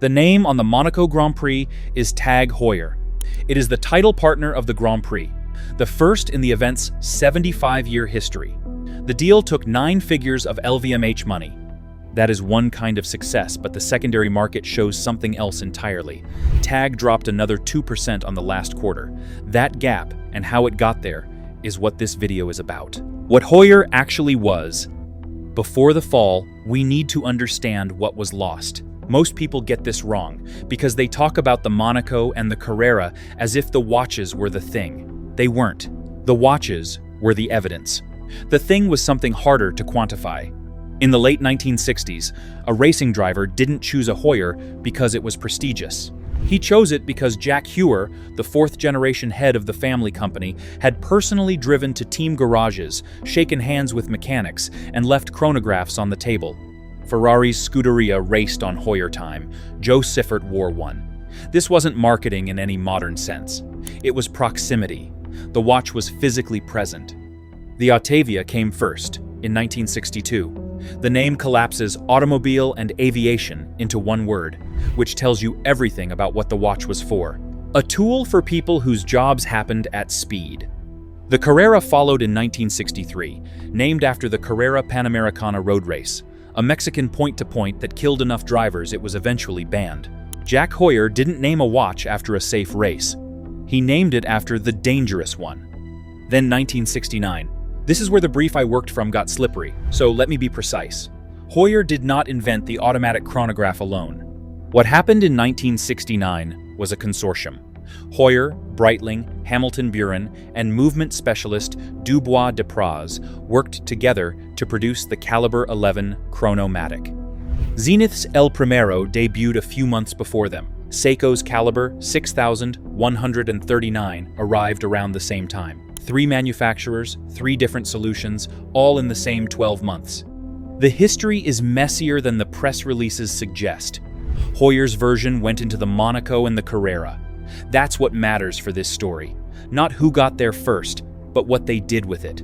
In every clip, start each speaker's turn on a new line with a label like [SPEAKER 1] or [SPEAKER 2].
[SPEAKER 1] The name on the Monaco Grand Prix is TAG Heuer. It is the title partner of the Grand Prix, the first in the event's 75-year history. The deal took 9 figures of LVMH money. That is one kind of success, but the secondary market shows something else entirely. TAG dropped another 2% on the last quarter. That gap, and how it got there, is what this video is about. What Heuer actually was. Before the fall, we need to understand what was lost. Most people get this wrong, because they talk about the Monaco and the Carrera as if the watches were the thing. They weren't. The watches were the evidence. The thing was something harder to quantify. In the late 1960s, a racing driver didn't choose a Heuer because it was prestigious. He chose it because TAG Heuer, the 4th-generation head of the family company, had personally driven to team garages, shaken hands with mechanics, and left chronographs on the table. Ferrari's Scuderia raced on Heuer time. Joe Siffert wore one. This wasn't marketing in any modern sense. It was proximity. The watch was physically present. The Ottavia came first, in 1962. The name collapses automobile and aviation into one word, which tells you everything about what the watch was for. A tool for people whose jobs happened at speed. The Carrera followed in 1963, named after the Carrera Panamericana road race, a Mexican point-to-point that killed enough drivers it was eventually banned. TAG Heuer didn't name a watch after a safe race. He named it after the dangerous one. Then 1969. This is where the brief I worked from got slippery, so let me be precise. Heuer did not invent the automatic chronograph alone. What happened in 1969 was a consortium. Heuer, Breitling, Hamilton Buren, and movement specialist Dubois Depraz worked together to produce the Caliber 11 Chronomatic. Zenith's El Primero debuted a few months before them. Seiko's Caliber 6139 arrived around the same time. 3 manufacturers, 3 different solutions, all in the same 12 months. The history is messier than the press releases suggest. Heuer's version went into the Monaco and the Carrera. That's what matters for this story. Not who got there first, but what they did with it.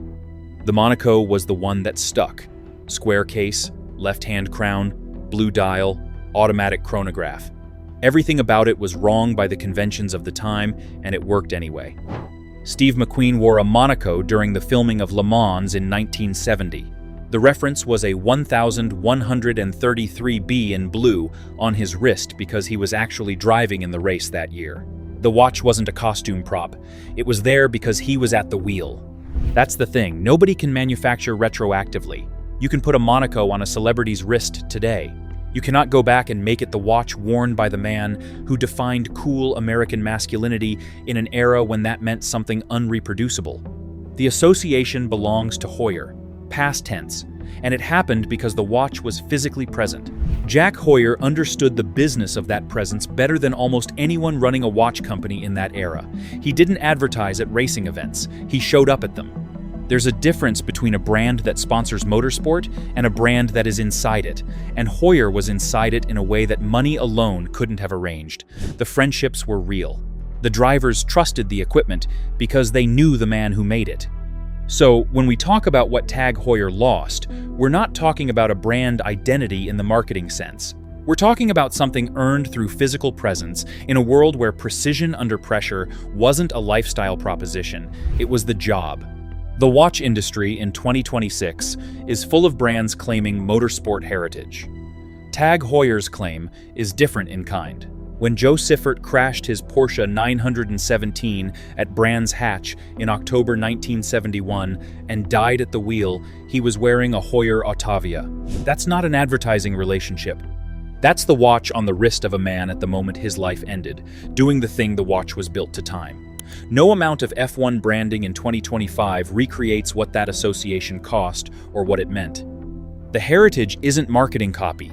[SPEAKER 1] The Monaco was the one that stuck. Square case, left-hand crown, blue dial, automatic chronograph. Everything about it was wrong by the conventions of the time, and it worked anyway. Steve McQueen wore a Monaco during the filming of Le Mans in 1970. The reference was a 1133B in blue on his wrist because he was actually driving in the race that year. The watch wasn't a costume prop. It was there because he was at the wheel. That's the thing, nobody can manufacture retroactively. You can put a Monaco on a celebrity's wrist today. You cannot go back and make it the watch worn by the man who defined cool American masculinity in an era when that meant something unreproducible. The association belongs to Heuer, past tense, and it happened because the watch was physically present. TAG Heuer understood the business of that presence better than almost anyone running a watch company in that era. He didn't advertise at racing events, he showed up at them. There's a difference between a brand that sponsors motorsport and a brand that is inside it, and Heuer was inside it in a way that money alone couldn't have arranged. The friendships were real. The drivers trusted the equipment because they knew the man who made it. So, when we talk about what TAG Heuer lost, we're not talking about a brand identity in the marketing sense. We're talking about something earned through physical presence in a world where precision under pressure wasn't a lifestyle proposition, it was the job. The watch industry in 2026 is full of brands claiming motorsport heritage. TAG Heuer's claim is different in kind. When Joe Siffert crashed his Porsche 917 at Brands Hatch in October 1971 and died at the wheel, he was wearing a Heuer Ottavia. That's not an advertising relationship. That's the watch on the wrist of a man at the moment his life ended, doing the thing the watch was built to time. No amount of F1 branding in 2025 recreates what that association cost or what it meant. The heritage isn't marketing copy.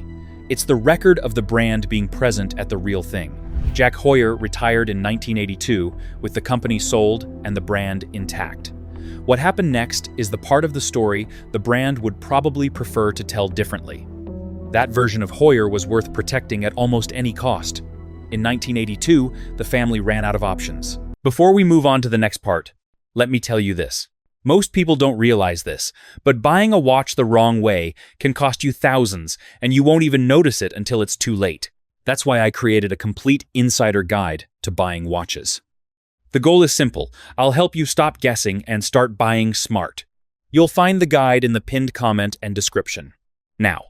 [SPEAKER 1] It's the record of the brand being present at the real thing. TAG Heuer retired in 1982 with the company sold and the brand intact. What happened next is the part of the story the brand would probably prefer to tell differently. That version of Heuer was worth protecting at almost any cost. In 1982, the family ran out of options. Before we move on to the next part, let me tell you this. Most people don't realize this, but buying a watch the wrong way can cost you thousands, and you won't even notice it until it's too late. That's why I created a complete insider guide to buying watches. The goal is simple. I'll help you stop guessing and start buying smart. You'll find the guide in the pinned comment and description. Now,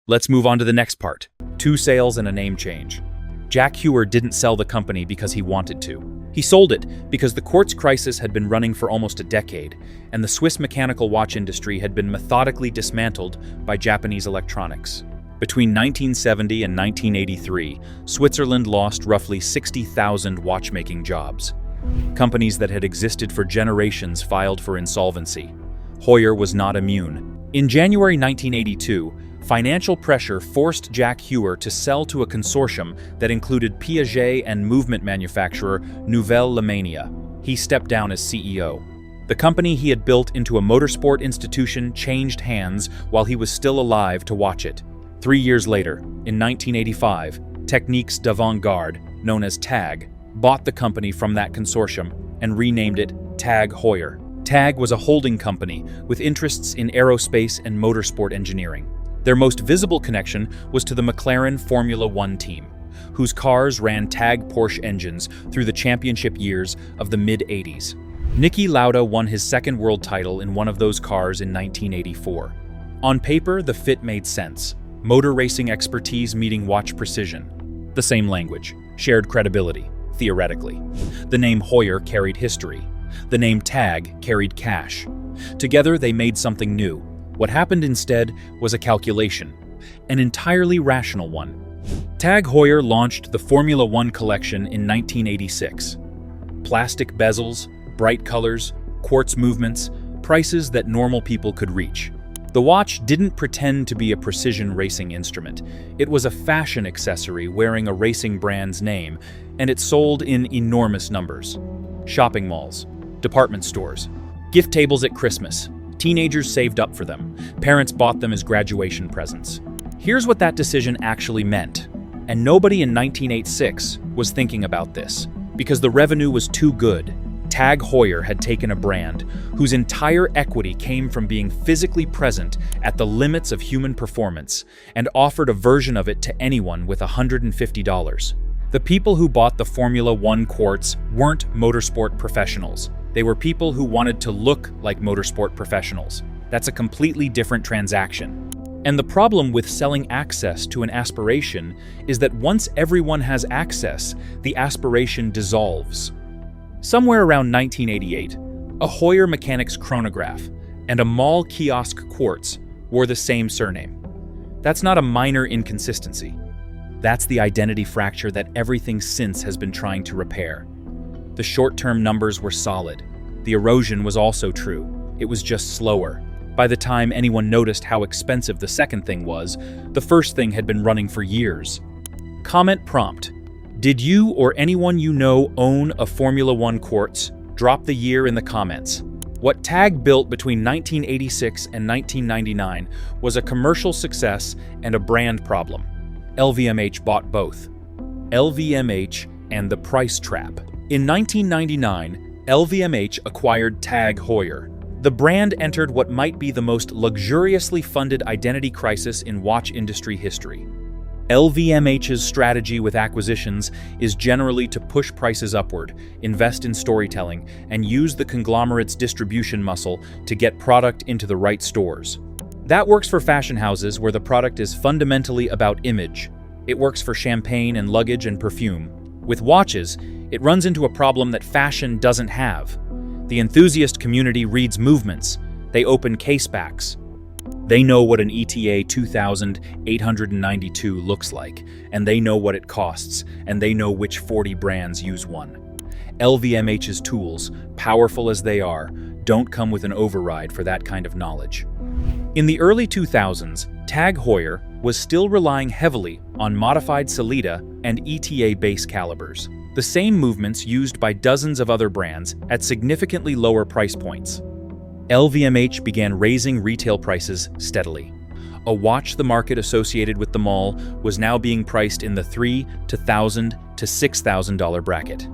[SPEAKER 1] let's move on to the next part. 2 sales and a name change. TAG Heuer didn't sell the company because he wanted to. He sold it because the quartz crisis had been running for almost a decade, and the Swiss mechanical watch industry had been methodically dismantled by Japanese electronics. Between 1970 and 1983, Switzerland lost roughly 60,000 watchmaking jobs. Companies that had existed for generations filed for insolvency. Heuer was not immune. In January 1982, financial pressure forced TAG Heuer to sell to a consortium that included Piaget and movement manufacturer Nouvelle Lemania. He stepped down as CEO. The company he had built into a motorsport institution changed hands while he was still alive to watch it. 3 years later, in 1985, Techniques d'Avant-Garde, known as TAG, bought the company from that consortium and renamed it TAG Heuer. TAG was a holding company with interests in aerospace and motorsport engineering. Their most visible connection was to the McLaren Formula One team, whose cars ran TAG Porsche engines through the championship years of the mid-80s. Niki Lauda won his second world title in one of those cars in 1984. On paper, the fit made sense. Motor racing expertise meeting watch precision. The same language, shared credibility, theoretically. The name Heuer carried history. The name TAG carried cash. Together, they made something new. What happened instead was a calculation, an entirely rational one. TAG Heuer launched the Formula One collection in 1986. Plastic bezels, bright colors, quartz movements, prices that normal people could reach. The watch didn't pretend to be a precision racing instrument. It was a fashion accessory wearing a racing brand's name, and it sold in enormous numbers. Shopping malls, department stores, gift tables at Christmas. Teenagers saved up for them. Parents bought them as graduation presents. Here's what that decision actually meant. And nobody in 1986 was thinking about this, because the revenue was too good. TAG Heuer had taken a brand whose entire equity came from being physically present at the limits of human performance and offered a version of it to anyone with $150. The people who bought the Formula One quartz weren't motorsport professionals. They were people who wanted to look like motorsport professionals. That's a completely different transaction. And the problem with selling access to an aspiration is that once everyone has access, the aspiration dissolves. Somewhere around 1988, a Heuer Mechanics chronograph and a mall kiosk quartz wore the same surname. That's not a minor inconsistency. That's the identity fracture that everything since has been trying to repair. The short-term numbers were solid. The erosion was also true. It was just slower. By the time anyone noticed how expensive the second thing was, the first thing had been running for years. Comment prompt. Did you or anyone you know own a Formula One quartz? Drop the year in the comments. What TAG built between 1986 and 1999 was a commercial success and a brand problem. LVMH bought both. LVMH and the price trap. In 1999, LVMH acquired TAG Heuer. The brand entered what might be the most luxuriously funded identity crisis in watch industry history. LVMH's strategy with acquisitions is generally to push prices upward, invest in storytelling, and use the conglomerate's distribution muscle to get product into the right stores. That works for fashion houses where the product is fundamentally about image. It works for champagne and luggage and perfume. With watches, it runs into a problem that fashion doesn't have. The enthusiast community reads movements. They open casebacks. They know what an ETA 2892 looks like, and they know what it costs, and they know which 40 brands use one. LVMH's tools, powerful as they are, don't come with an override for that kind of knowledge. In the early 2000s, TAG Heuer was still relying heavily on modified Sellita and ETA base calibers, the same movements used by dozens of other brands at significantly lower price points. LVMH began raising retail prices steadily. A watch the market associated with them all was now being priced in the $3,000 to $1,000 to $6,000 bracket.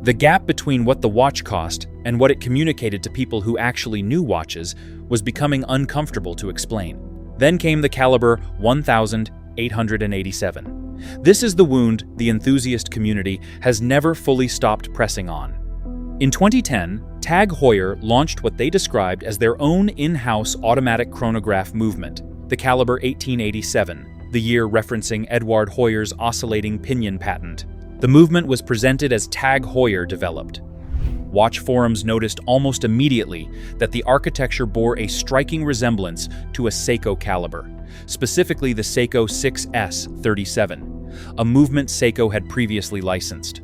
[SPEAKER 1] The gap between what the watch cost and what it communicated to people who actually knew watches was becoming uncomfortable to explain. Then came the caliber 1887. This is the wound the enthusiast community has never fully stopped pressing on. In 2010, TAG Heuer launched what they described as their own in-house automatic chronograph movement, the caliber 1887, the year referencing Edward Heuer's oscillating pinion patent. The movement was presented as TAG Heuer developed. Watch forums noticed almost immediately that the architecture bore a striking resemblance to a Seiko caliber, specifically the Seiko 6S37, a movement Seiko had previously licensed.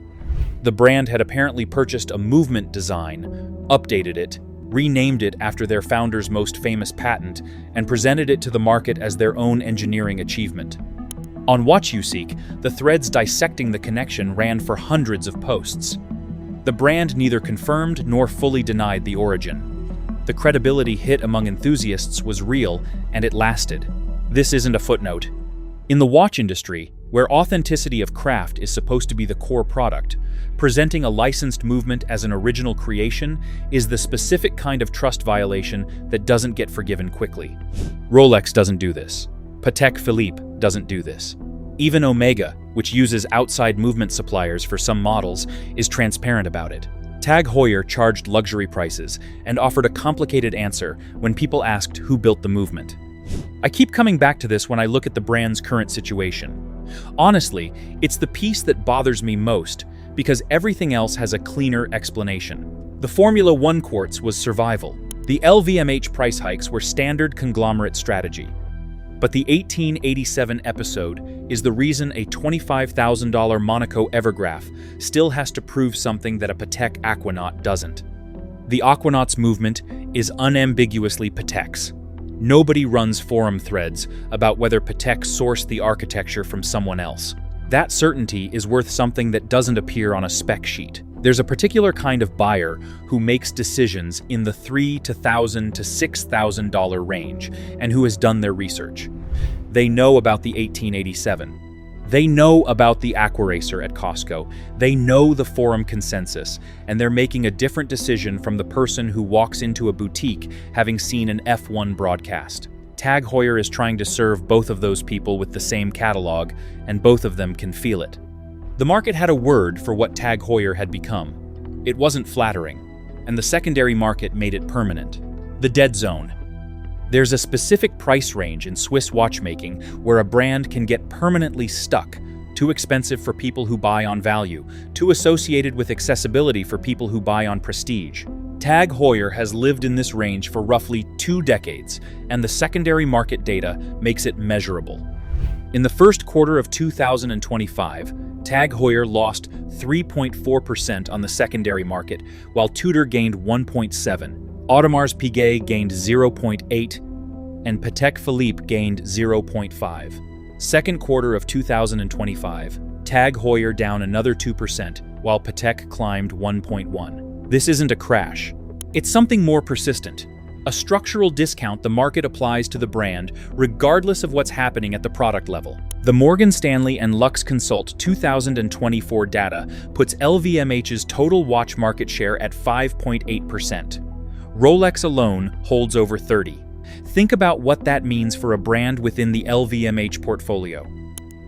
[SPEAKER 1] The brand had apparently purchased a movement design, updated it, renamed it after their founder's most famous patent, and presented it to the market as their own engineering achievement. On WatchUSeek, the threads dissecting the connection ran for hundreds of posts. The brand neither confirmed nor fully denied the origin. The credibility hit among enthusiasts was real, and it lasted. This isn't a footnote. In the watch industry, where authenticity of craft is supposed to be the core product, presenting a licensed movement as an original creation is the specific kind of trust violation that doesn't get forgiven quickly. Rolex doesn't do this. Patek Philippe doesn't do this. Even Omega, which uses outside movement suppliers for some models, is transparent about it. TAG Heuer charged luxury prices and offered a complicated answer when people asked who built the movement. I keep coming back to this when I look at the brand's current situation. Honestly, it's the piece that bothers me most because everything else has a cleaner explanation. The Formula One quartz was survival. The LVMH price hikes were standard conglomerate strategy. But the 1887 episode is the reason a $25,000 Monaco Evergraph still has to prove something that a Patek Aquanaut doesn't. The Aquanaut's movement is unambiguously Patek's. Nobody runs forum threads about whether Patek sourced the architecture from someone else. That certainty is worth something that doesn't appear on a spec sheet. There's a particular kind of buyer who makes decisions in the $3,000 to $1,000 to $6,000 range and who has done their research. They know about the 1887. They know about the Aquaracer at Costco. They know the forum consensus, and they're making a different decision from the person who walks into a boutique having seen an F1 broadcast. TAG Heuer is trying to serve both of those people with the same catalog, and both of them can feel it. The market had a word for what TAG Heuer had become. It wasn't flattering, and the secondary market made it permanent. The dead zone. There's a specific price range in Swiss watchmaking where a brand can get permanently stuck, too expensive for people who buy on value, too associated with accessibility for people who buy on prestige. TAG Heuer has lived in this range for roughly 2 decades, and the secondary market data makes it measurable. In the first quarter of 2025, TAG Heuer lost 3.4% on the secondary market, while Tudor gained 1.7%. Audemars Piguet gained 0.8%, and Patek Philippe gained 0.5%. Second quarter of 2025, TAG Heuer down another 2%, while Patek climbed 1.1%. This isn't a crash. It's something more persistent. A structural discount the market applies to the brand regardless of what's happening at the product level. The Morgan Stanley and Lux Consult 2024 data puts LVMH's total watch market share at 5.8%. Rolex alone holds over 30%. Think about what that means for a brand within the LVMH portfolio.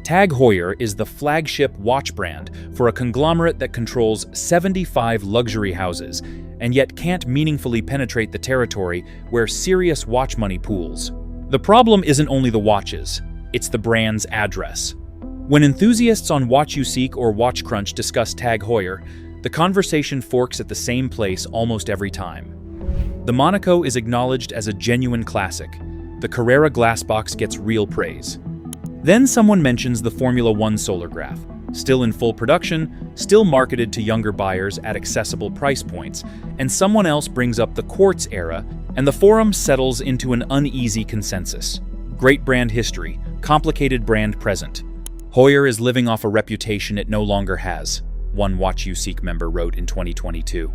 [SPEAKER 1] TAG Heuer is the flagship watch brand for a conglomerate that controls 75 luxury houses and yet can't meaningfully penetrate the territory where serious watch money pools. The problem isn't only the watches, it's the brand's address. When enthusiasts on WatchUSeek or WatchCrunch discuss TAG Heuer, the conversation forks at the same place almost every time. The Monaco is acknowledged as a genuine classic. The Carrera glassbox gets real praise. Then someone mentions the Formula One Solargraph, still in full production, still marketed to younger buyers at accessible price points, and someone else brings up the quartz era, and the forum settles into an uneasy consensus. Great brand history, complicated brand present. Heuer is living off a reputation it no longer has, one WatchUSeek member wrote in 2022.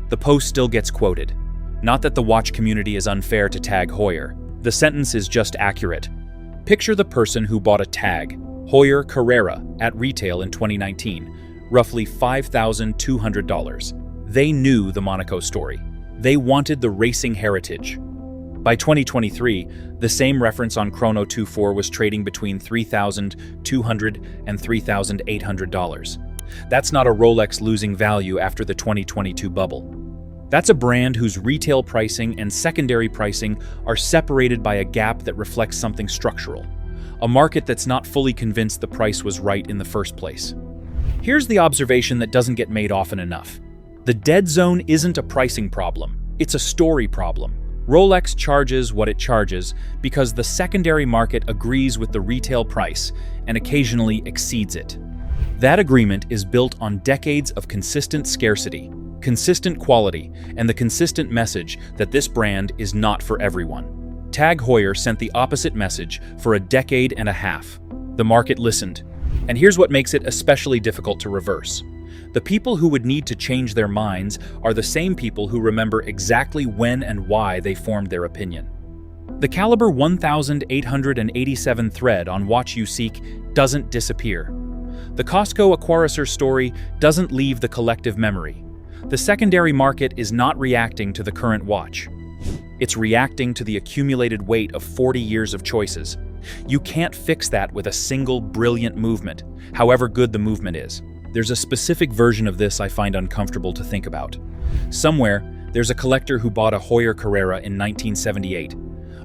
[SPEAKER 1] The post still gets quoted. Not that the watch community is unfair to TAG Heuer. The sentence is just accurate. Picture the person who bought a TAG Heuer Carrera at retail in 2019, roughly $5,200. They knew the Monaco story. They wanted the racing heritage. By 2023, the same reference on Chrono 24 was trading between $3,200 and $3,800. That's not a Rolex losing value after the 2022 bubble. That's a brand whose retail pricing and secondary pricing are separated by a gap that reflects something structural, a market that's not fully convinced the price was right in the first place. Here's the observation that doesn't get made often enough. The dead zone isn't a pricing problem, it's a story problem. Rolex charges what it charges because the secondary market agrees with the retail price and occasionally exceeds it. That agreement is built on decades of consistent scarcity, consistent quality, and the consistent message that this brand is not for everyone. TAG Heuer sent the opposite message for a decade and a half. The market listened. And here's what makes it especially difficult to reverse. The people who would need to change their minds are the same people who remember exactly when and why they formed their opinion. The caliber 1887 thread on watch you seek doesn't disappear. The Costco Aquariser story doesn't leave the collective memory. The secondary market is not reacting to the current watch. It's reacting to the accumulated weight of 40 years of choices. You can't fix that with a single brilliant movement, however good the movement is. There's a specific version of this I find uncomfortable to think about. Somewhere, there's a collector who bought a Heuer Carrera in 1978,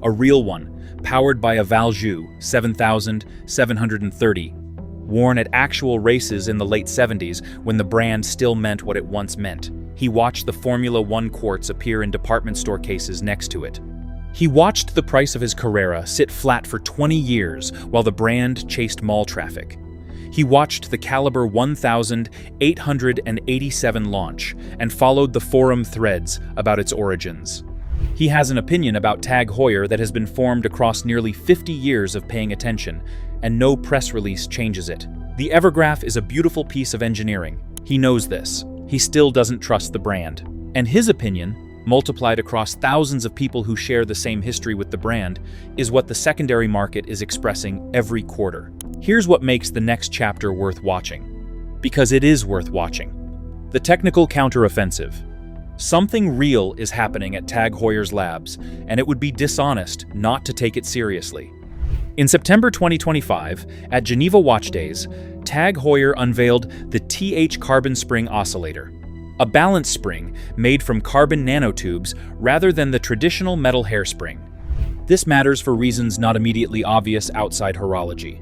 [SPEAKER 1] a real one, powered by a Valjoux 7730, worn at actual races in the late 70s when the brand still meant what it once meant. He watched the Formula One quartz appear in department store cases next to it. He watched the price of his Carrera sit flat for 20 years while the brand chased mall traffic. He watched the caliber 1887 launch and followed the forum threads about its origins. He has an opinion about TAG Heuer that has been formed across nearly 50 years of paying attention, and no press release changes it. The Evergraph is a beautiful piece of engineering. He knows this. He still doesn't trust the brand. And his opinion, multiplied across thousands of people who share the same history with the brand, is what the secondary market is expressing every quarter. Here's what makes the next chapter worth watching. Because it is worth watching. The technical counteroffensive. Something real is happening at TAG Heuer's labs, and it would be dishonest not to take it seriously. In September 2025, at Geneva Watch Days, TAG Heuer unveiled the TH Carbon Spring Oscillator, a balance spring made from carbon nanotubes rather than the traditional metal hairspring. This matters for reasons not immediately obvious outside horology.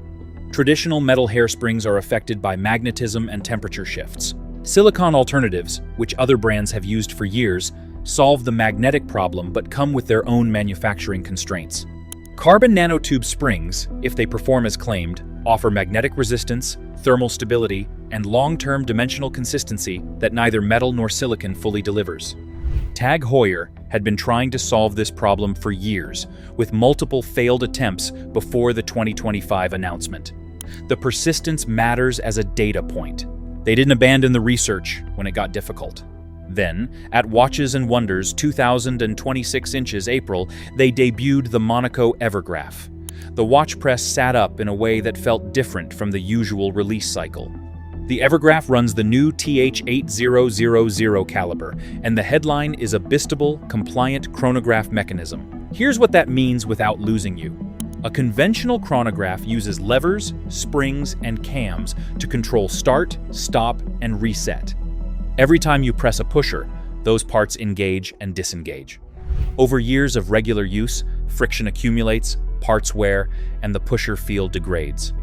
[SPEAKER 1] Traditional metal hairsprings are affected by magnetism and temperature shifts. Silicon alternatives, which other brands have used for years, solve the magnetic problem but come with their own manufacturing constraints. Carbon nanotube springs, if they perform as claimed, offer magnetic resistance, thermal stability, and long-term dimensional consistency that neither metal nor silicon fully delivers. TAG Heuer had been trying to solve this problem for years, with multiple failed attempts before the 2025 announcement. The persistence matters as a data point. They didn't abandon the research when it got difficult. Then, at Watches and Wonders 2026 inches April, they debuted the Monaco Evergraph. The watch press sat up in a way that felt different from the usual release cycle. The Evergraph runs the new TH8000 caliber, and the headline is a Bistable, compliant chronograph mechanism. Here's what that means without losing you. A conventional chronograph uses levers, springs, and cams to control start, stop, and reset. Every time you press a pusher, those parts engage and disengage. Over years of regular use, friction accumulates, parts wear, and the pusher field degrades.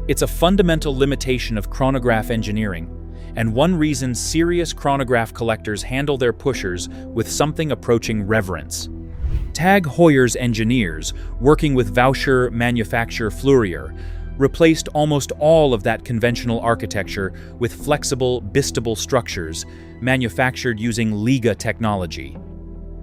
[SPEAKER 1] It's a fundamental limitation of chronograph engineering, and one reason serious chronograph collectors handle their pushers with something approaching reverence. TAG Heuer's engineers, working with voucher manufacturer Fleurier, replaced almost all of that conventional architecture with flexible, bistable structures manufactured using Liga technology,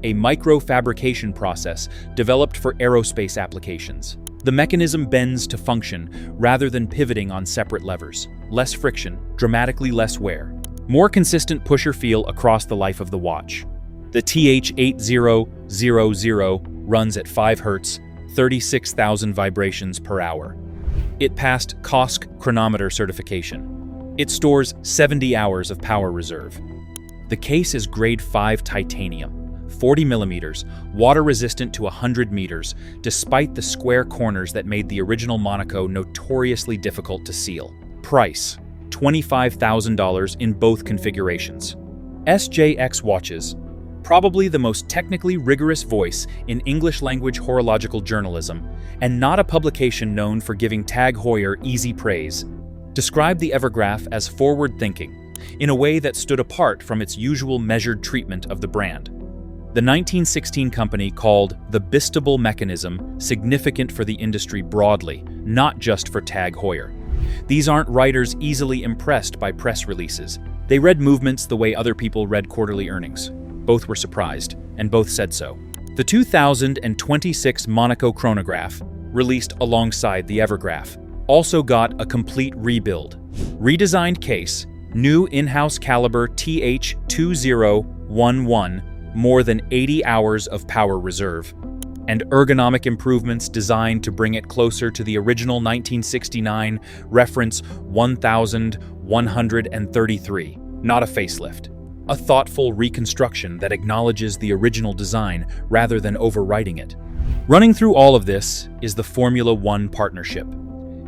[SPEAKER 1] a microfabrication process developed for aerospace applications. The mechanism bends to function rather than pivoting on separate levers. Less friction, dramatically less wear. More consistent pusher feel across the life of the watch. The TH8000 runs at 5 Hz, 36,000 vibrations per hour. It passed COSC chronometer certification. It stores 70 hours of power reserve. The case is grade 5 titanium, 40 millimeters, water-resistant to 100 meters, despite the square corners that made the original Monaco notoriously difficult to seal. Price: $25,000 in both configurations. SJX watches, probably the most technically rigorous voice in English-language horological journalism, and not a publication known for giving TAG Heuer easy praise, described the Evergraph as forward-thinking, in a way that stood apart from its usual measured treatment of the brand. The 1916 company called the Bistable mechanism significant for the industry broadly, not just for TAG Heuer. These aren't writers easily impressed by press releases. They read movements the way other people read quarterly earnings. Both were surprised, and both said so. The 2026 Monaco chronograph, released alongside the Evergraph, also got a complete rebuild. Redesigned case, new in-house caliber TH2011, more than 80 hours of power reserve, and ergonomic improvements designed to bring it closer to the original 1969 reference 1133, not a facelift. A thoughtful reconstruction that acknowledges the original design rather than overwriting it. Running through all of this is the Formula One partnership.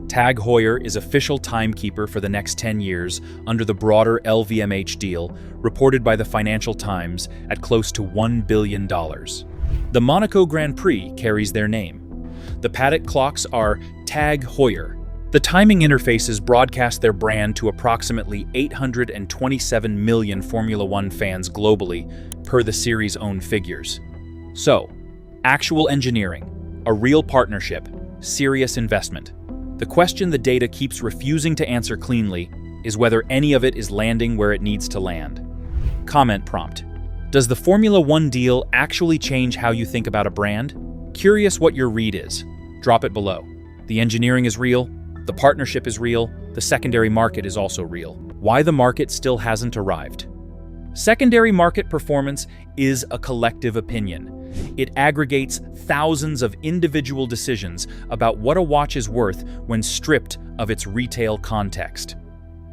[SPEAKER 1] TAG Heuer is official timekeeper for the next 10 years under the broader LVMH deal, reported by the Financial Times at close to $1 billion. The Monaco Grand Prix carries their name. The paddock clocks are TAG Heuer. The timing interfaces broadcast their brand to approximately 827 million Formula One fans globally, per the series' own figures. So, actual engineering, a real partnership, serious investment. The question the data keeps refusing to answer cleanly is whether any of it is landing where it needs to land. Comment prompt: does the Formula One deal actually change how you think about a brand? Curious what your read is. Drop it below. The engineering is real, the partnership is real, the secondary market is also real. Why the market still hasn't arrived? Secondary market performance is a collective opinion. It aggregates thousands of individual decisions about what a watch is worth when stripped of its retail context.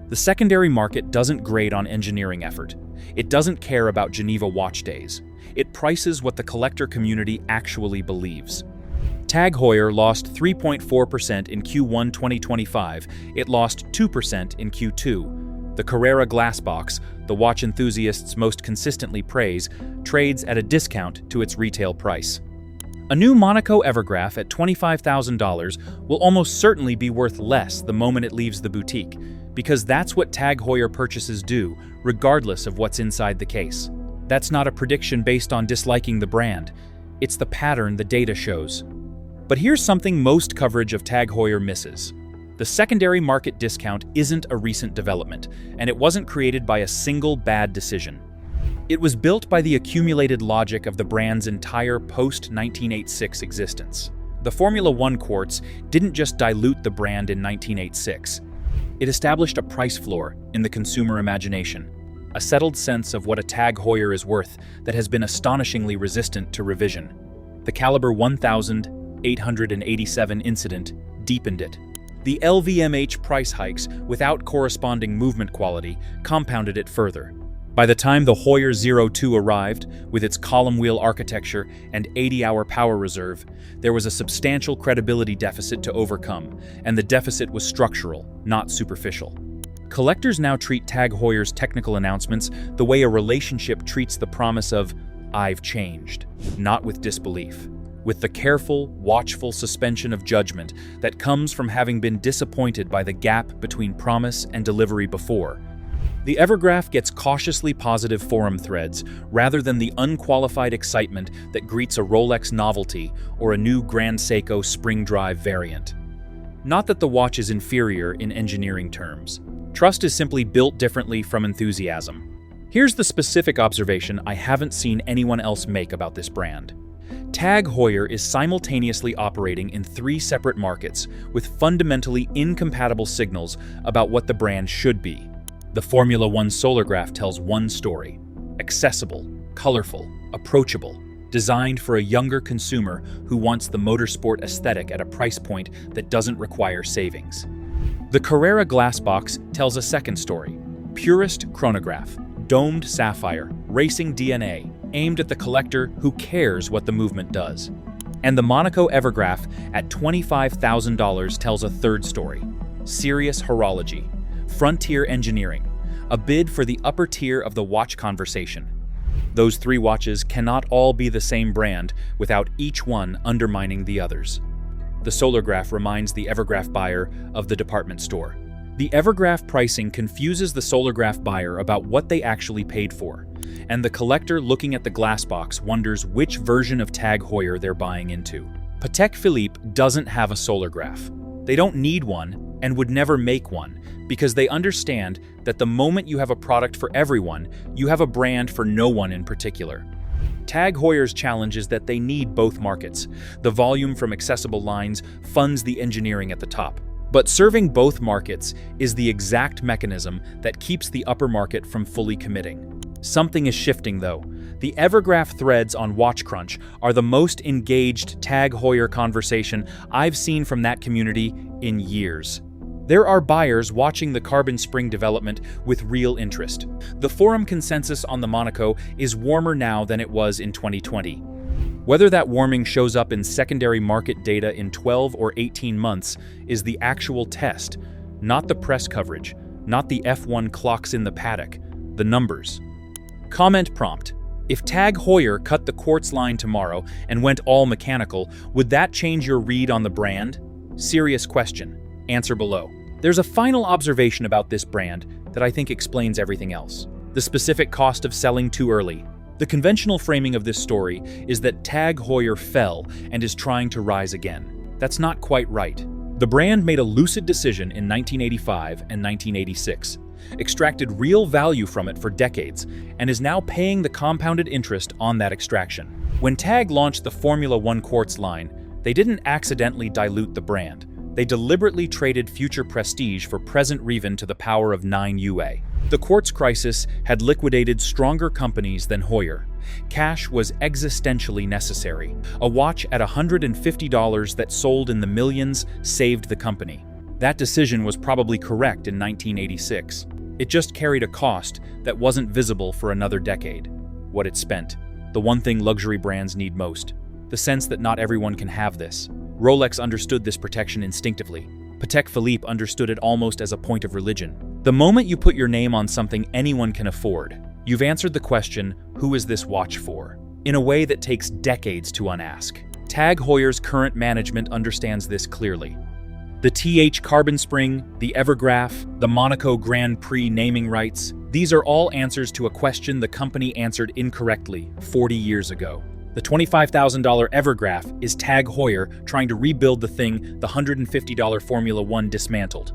[SPEAKER 1] The secondary market doesn't grade on engineering effort. It doesn't care about Geneva watch days. It prices what the collector community actually believes. TAG Heuer lost 3.4% in Q1 2025. It lost 2% in Q2. The Carrera Glassbox, the watch enthusiasts most consistently praise, trades at a discount to its retail price. A new Monaco Evergraph at $25,000 will almost certainly be worth less the moment it leaves the boutique, because that's what TAG Heuer purchases do, regardless of what's inside the case. That's not a prediction based on disliking the brand. It's the pattern the data shows. But here's something most coverage of TAG Heuer misses. The secondary market discount isn't a recent development, and it wasn't created by a single bad decision. It was built by the accumulated logic of the brand's entire post-1986 existence. The Formula One quartz didn't just dilute the brand in 1986. It established a price floor in the consumer imagination, a settled sense of what a TAG Heuer is worth that has been astonishingly resistant to revision. The caliber 1887 incident deepened it. The LVMH price hikes, without corresponding movement quality, compounded it further. By the time the Heuer 02 arrived, with its column wheel architecture and 80-hour power reserve, there was a substantial credibility deficit to overcome, and the deficit was structural, not superficial. Collectors now treat TAG Heuer's technical announcements the way a relationship treats the promise of "I've changed," not with disbelief. With the careful, watchful suspension of judgment that comes from having been disappointed by the gap between promise and delivery before. The Evergraph gets cautiously positive forum threads rather than the unqualified excitement that greets a Rolex novelty or a new Grand Seiko spring drive variant. Not that the watch is inferior in engineering terms. Trust is simply built differently from enthusiasm. Here's the specific observation I haven't seen anyone else make about this brand. TAG Heuer is simultaneously operating in 3 separate markets with fundamentally incompatible signals about what the brand should be. The Formula One Solargraph tells one story: accessible, colorful, approachable, designed for a younger consumer who wants the motorsport aesthetic at a price point that doesn't require savings. The Carrera Glassbox tells a second story: purist chronograph, domed sapphire, racing DNA, aimed at the collector who cares what the movement does. And the Monaco Evergraph at $25,000 tells a third story. Serious horology, frontier engineering, a bid for the upper tier of the watch conversation. Those three watches cannot all be the same brand without each one undermining the others. The Solargraph reminds the Evergraph buyer of the department store. The Evergraph pricing confuses the Solargraph buyer about what they actually paid for, and the collector looking at the glass box wonders which version of TAG Heuer they're buying into. Patek Philippe doesn't have a Solargraph. They don't need one and would never make one, because they understand that the moment you have a product for everyone, you have a brand for no one in particular. TAG Heuer's challenge is that they need both markets. The volume from accessible lines funds the engineering at the top. But serving both markets is the exact mechanism that keeps the upper market from fully committing. Something is shifting, though. The Evergraph threads on WatchCrunch are the most engaged TAG Heuer conversation I've seen from that community in years. There are buyers watching the carbon spring development with real interest. The forum consensus on the Monaco is warmer now than it was in 2020. Whether that warming shows up in secondary market data in 12 or 18 months is the actual test, not the press coverage, not the F1 clocks in the paddock, the numbers. Comment prompt: if TAG Heuer cut the quartz line tomorrow and went all mechanical, would that change your read on the brand? Serious question. Answer below. There's a final observation about this brand that I think explains everything else. The specific cost of selling too early. The conventional framing of this story is that TAG Heuer fell and is trying to rise again. That's not quite right. The brand made a lucid decision in 1985 and 1986, extracted real value from it for decades, and is now paying the compounded interest on that extraction. When TAG launched the Formula One quartz line, they didn't accidentally dilute the brand. They deliberately traded future prestige for present Reven to the power of 9 UA. The quartz crisis had liquidated stronger companies than Heuer. Cash was existentially necessary. A watch at $150 that sold in the millions saved the company. That decision was probably correct in 1986. It just carried a cost that wasn't visible for another decade. What it spent. The one thing luxury brands need most. The sense that not everyone can have this. Rolex understood this protection instinctively. Patek Philippe understood it almost as a point of religion. The moment you put your name on something anyone can afford, you've answered the question, who is this watch for? In a way that takes decades to unask. TAG Heuer's current management understands this clearly. The TH Carbon Spring, the Evergraph, the Monaco Grand Prix naming rights, these are all answers to a question the company answered incorrectly 40 years ago. The $25,000 Evergraph is TAG Heuer trying to rebuild the thing the $150 Formula One dismantled.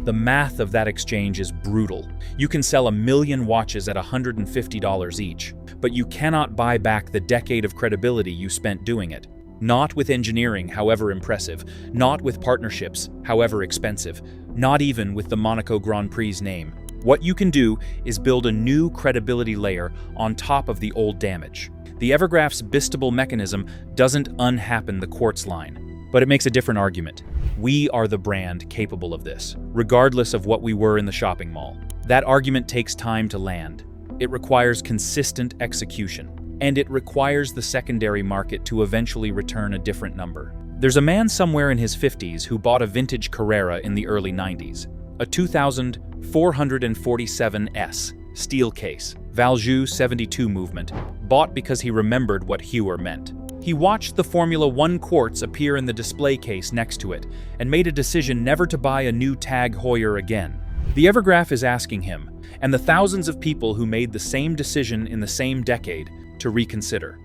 [SPEAKER 1] The math of that exchange is brutal. You can sell 1 million watches at $150 each, but you cannot buy back the decade of credibility you spent doing it. Not with engineering, however impressive, not with partnerships, however expensive, not even with the Monaco Grand Prix name. What you can do is build a new credibility layer on top of the old damage. The Evergraph's Bistable mechanism doesn't unhappen the quartz line, but it makes a different argument. We are the brand capable of this, regardless of what we were in the shopping mall. That argument takes time to land. It requires consistent execution, and it requires the secondary market to eventually return a different number. There's a man somewhere in his 50s who bought a vintage Carrera in the early 90s, a 2447S steel case, Valjoux 72 movement, bought because he remembered what Heuer meant. He watched the Formula One quartz appear in the display case next to it and made a decision never to buy a new TAG Heuer again. The Evergraph is asking him, and the thousands of people who made the same decision in the same decade, to reconsider.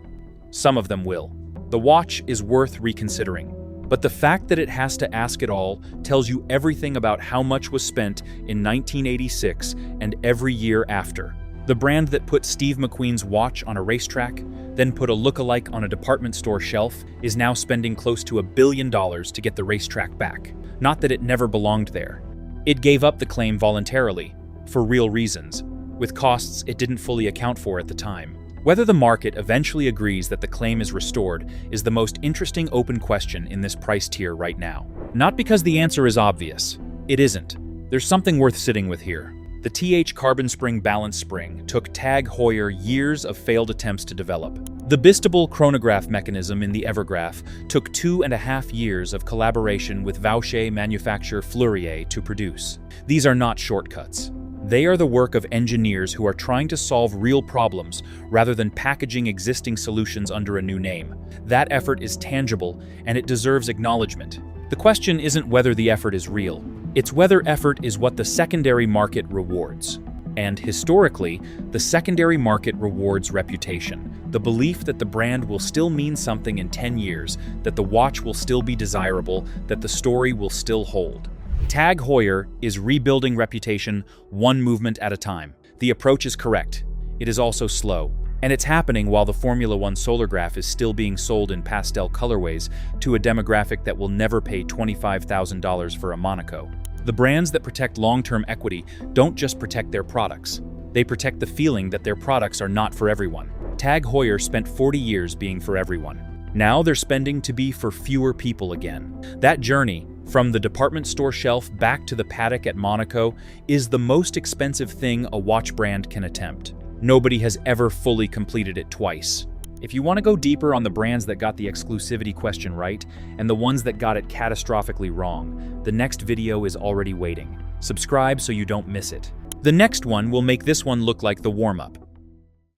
[SPEAKER 1] Some of them will. The watch is worth reconsidering, but the fact that it has to ask it all tells you everything about how much was spent in 1986 and every year after. The brand that put Steve McQueen's watch on a racetrack, then put a look-alike on a department store shelf, is now spending close to $1 billion to get the racetrack back. Not that it never belonged there. It gave up the claim voluntarily, for real reasons, with costs it didn't fully account for at the time. Whether the market eventually agrees that the claim is restored is the most interesting open question in this price tier right now. Not because the answer is obvious. It isn't. There's something worth sitting with here. The TH Carbon Spring Balance Spring took TAG Heuer years of failed attempts to develop. The bistable chronograph mechanism in the Evergraph took 2.5 years of collaboration with Vaucher manufacturer Fleurier to produce. These are not shortcuts. They are the work of engineers who are trying to solve real problems rather than packaging existing solutions under a new name. That effort is tangible, and it deserves acknowledgement. The question isn't whether the effort is real. It's whether effort is what the secondary market rewards. And historically, the secondary market rewards reputation, the belief that the brand will still mean something in 10 years, that the watch will still be desirable, that the story will still hold. TAG Heuer is rebuilding reputation one movement at a time. The approach is correct. It is also slow. And it's happening while the Formula One Solargraph is still being sold in pastel colorways to a demographic that will never pay $25,000 for a Monaco. The brands that protect long-term equity don't just protect their products. They protect the feeling that their products are not for everyone. TAG Heuer spent 40 years being for everyone. Now they're spending to be for fewer people again. That journey, from the department store shelf back to the paddock at Monaco, is the most expensive thing a watch brand can attempt. Nobody has ever fully completed it twice. If you want to go deeper on the brands that got the exclusivity question right and the ones that got it catastrophically wrong, the next video is already waiting. Subscribe so you don't miss it. The next one will make this one look like the warm-up.